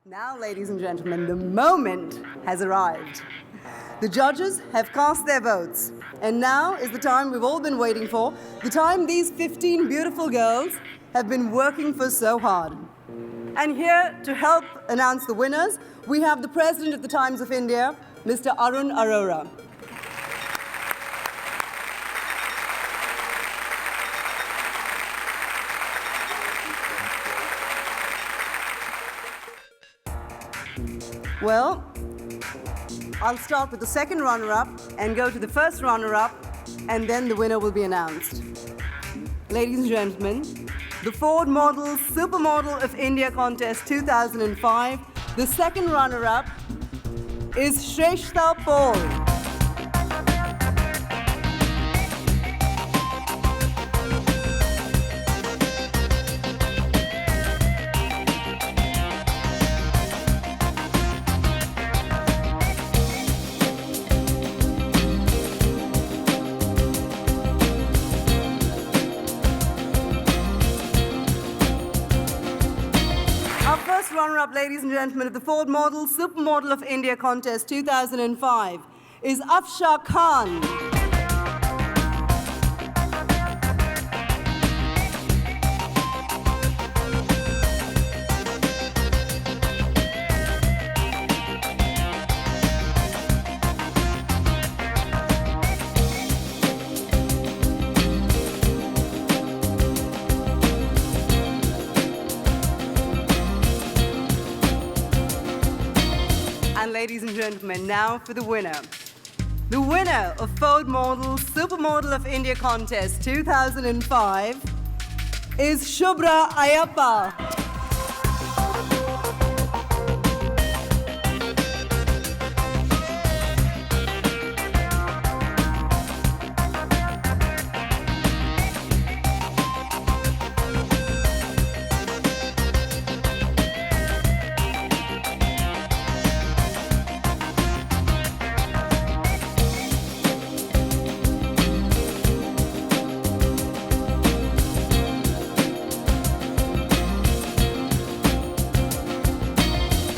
Now, ladies and gentlemen, the moment has arrived. The judges have cast their votes, and now is the time we've all been waiting for, the time these 15 beautiful girls have been working for so hard. And here to help announce the winners, we have the President of the Times of India, Mr. Arun Arora. Well, I'll start with the second runner-up and go to the first runner-up, and then the winner will be announced. Ladies and gentlemen, the Ford Model Supermodel of India Contest 2005, the second runner-up is Shresta Paul. First runner-up, ladies and gentlemen, of the Ford Model Supermodel of India Contest 2005 is Afsa Khan. And ladies and gentlemen, now for the winner. The winner of Ford Model Supermodel of India Contest 2005 is Shubra Aiyappa.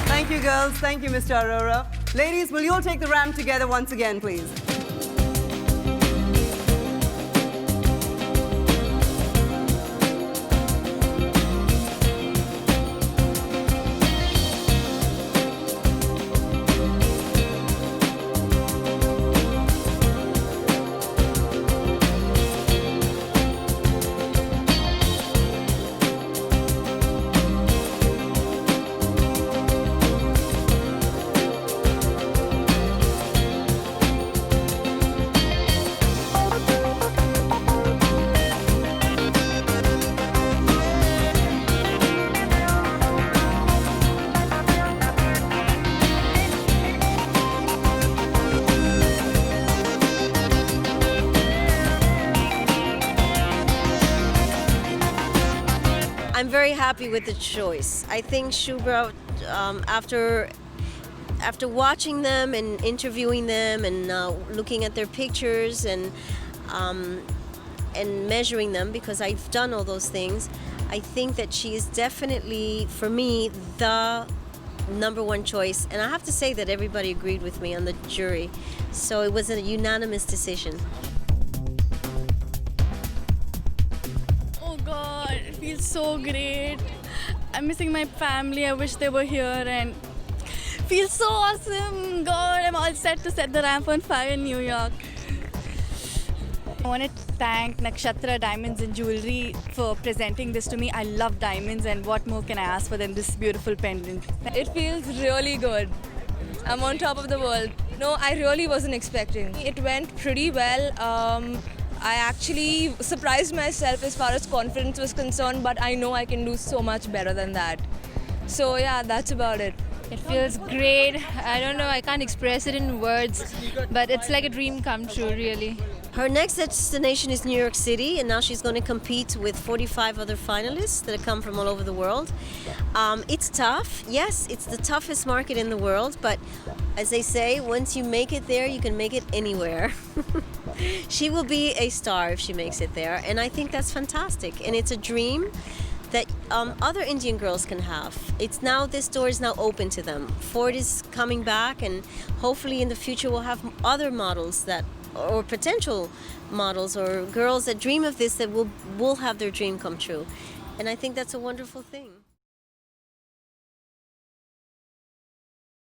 Thank you, girls. Thank you, Mr. Arora. Ladies, will you all take the ramp together once again, please? I'm very happy with the choice. I think Shubra, after watching them and interviewing them and looking at their pictures and measuring them, because I've done all those things, I think that she is definitely, for me, the number one choice. And I have to say that everybody agreed with me on the jury. So it was a unanimous decision. It feels so great. I'm missing my family. I wish they were here, and feels so awesome. God, I'm all set to set the ramp on fire in New York. I want to thank Nakshatra Diamonds and Jewelry for presenting this to me. I love diamonds, and what more can I ask for than this beautiful pendant? It feels really good. I'm on top of the world. No, I really wasn't expecting. It went pretty well. I actually surprised myself as far as confidence was concerned, but I know I can do so much better than that. So yeah, that's about it. It feels great. I don't know, I can't express it in words, but it's like a dream come true, really. Her next destination is New York City, and now she's going to compete with 45 other finalists that have come from all over the world. It's tough. Yes, it's the toughest market in the world, but as they say, once you make it there, you can make it anywhere. She will be a star if she makes it there, and I think that's fantastic. And it's a dream that other Indian girls can have. It's now, this door is now open to them. Ford is coming back, and hopefully in the future we'll have other models that, or potential models or girls that dream of this, that will have their dream come true. And I think that's a wonderful thing.